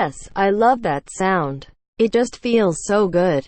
Yes, I love that sound. It just feels so good.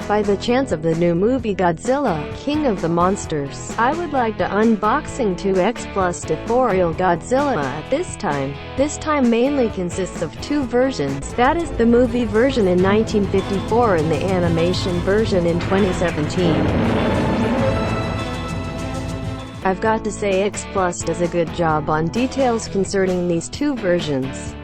By the chance of the new movie Godzilla, King of the Monsters, I would like to unboxing 2XPlus Deforeal Godzilla at this time. This time mainly consists of two versions, that is, the movie version in 1954 and the animation version in 2017. I've got to say XPlus does a good job on details concerning these two versions.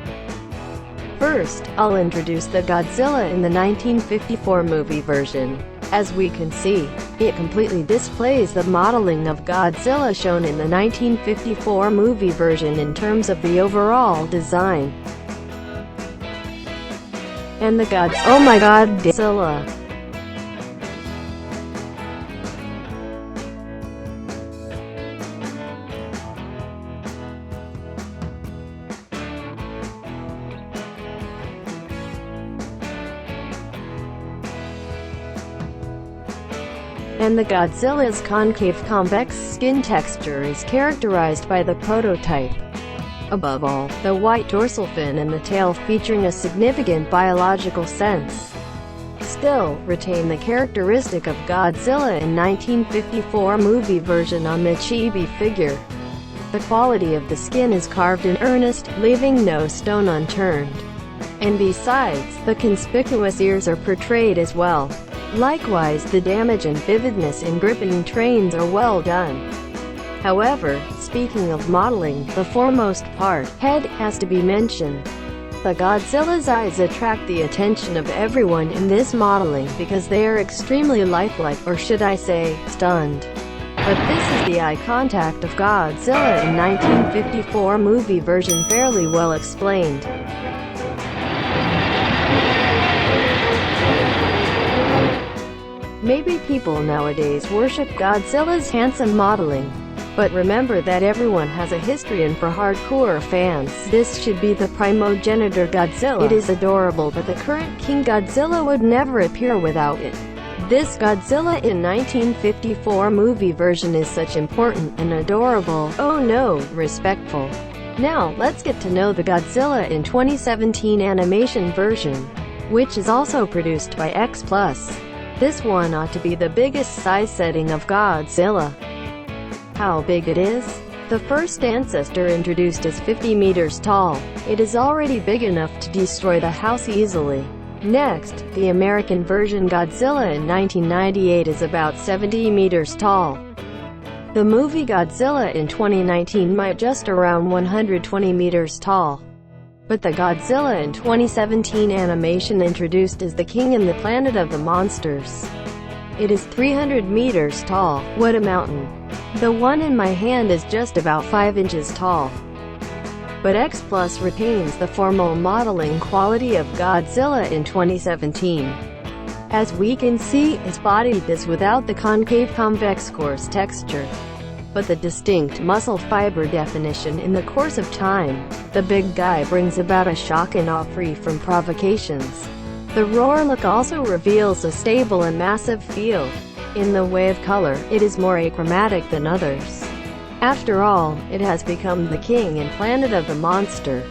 First, I'll introduce the Godzilla in the 1954 movie version. As we can see, it completely displays the modeling of Godzilla shown in the 1954 movie version in terms of the overall design. And the oh my god, Godzilla! And the Godzilla's concave convex skin texture is characterized by the prototype. Above all, the white dorsal fin and the tail featuring a significant biological sense still retain the characteristic of Godzilla in 1954 movie version on the chibi figure. The quality of the skin is carved in earnest, leaving no stone unturned. And besides, the conspicuous ears are portrayed as well. Likewise, the damage and vividness in gripping trains are well done. However, speaking of modeling, the foremost part, head, has to be mentioned. The Godzilla's eyes attract the attention of everyone in this modeling because they are extremely lifelike, or should I say, stunned. But this is the eye contact of Godzilla in 1954 movie version fairly well explained. Maybe people nowadays worship Godzilla's handsome modeling. But remember that everyone has a history, and for hardcore fans, this should be the primogenitor Godzilla. It is adorable, but the current King Godzilla would never appear without it. This Godzilla in 1954 movie version is such important and adorable, oh no, respectful. Now, let's get to know the Godzilla in 2017 animation version, which is also produced by XPlus. This one ought to be the biggest size setting of Godzilla. How big it is? The first ancestor introduced is 50 meters tall. It is already big enough to destroy the house easily. Next, the American version Godzilla in 1998 is about 70 meters tall. The movie Godzilla in 2019 might just around 120 meters tall. But the Godzilla in 2017 animation introduced is the king in the planet of the monsters. It is 300 meters tall. What a mountain. The one in my hand is just about 5 inches tall. But XPlus retains the formal modeling quality of Godzilla in 2017. As we can see, its body is without the concave convex coarse texture, but the distinct muscle fiber definition in the course of time. The big guy brings about a shock and awe free from provocations. The roar look also reveals a stable and massive feel. In the way of color, it is more achromatic than others. After all, it has become the king and planet of the monster.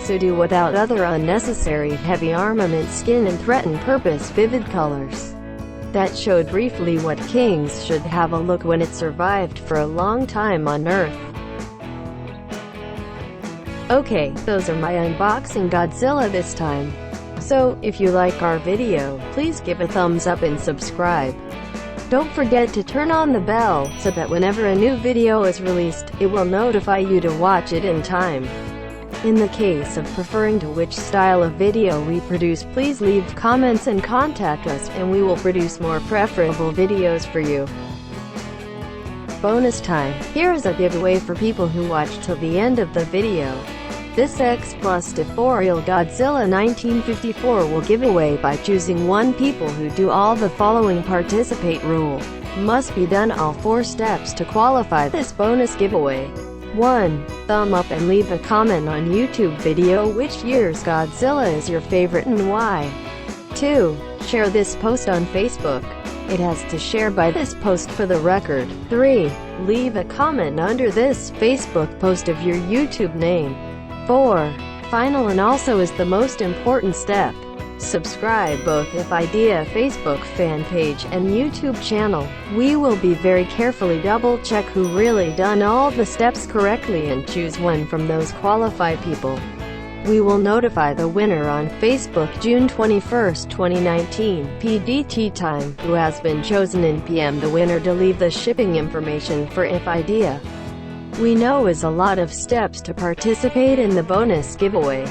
So do without other unnecessary heavy armament skin and threaten purpose vivid colors. That showed briefly what kings should have a look when it survived for a long time on Earth. Okay, those are my unboxing Godzilla this time. So, if you like our video, please give a thumbs up and subscribe. Don't forget to turn on the bell, so that whenever a new video is released, it will notify you to watch it in time. In the case of preferring to which style of video we produce, please leave comments and contact us, and we will produce more preferable videos for you. Bonus time. Here is a giveaway for people who watch till the end of the video. This XPlus Deforeal Godzilla 1954 will give away by choosing one people who do all the following participate rule. Must be done all 4 steps to qualify this bonus giveaway. 1. Thumb up and leave a comment on YouTube video which year's Godzilla is your favorite and why. 2. Share this post on Facebook. It has to share by this post for the record. 3. Leave a comment under this Facebook post of your YouTube name. 4. Final and also is the most important step. Subscribe both IFiDEA Facebook fan page and YouTube channel. We will be very carefully double check who really done all the steps correctly and choose one from those qualified people. We will notify the winner on Facebook June 21, 2019, PDT time, who has been chosen in PM the winner to leave the shipping information for IFiDEA. We know is a lot of steps to participate in the bonus giveaway.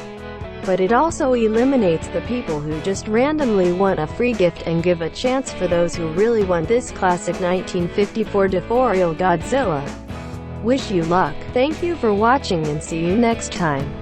But it also eliminates the people who just randomly want a free gift and give a chance for those who really want this classic 1954 Deforeal Godzilla. Wish you luck. Thank you for watching and see you next time.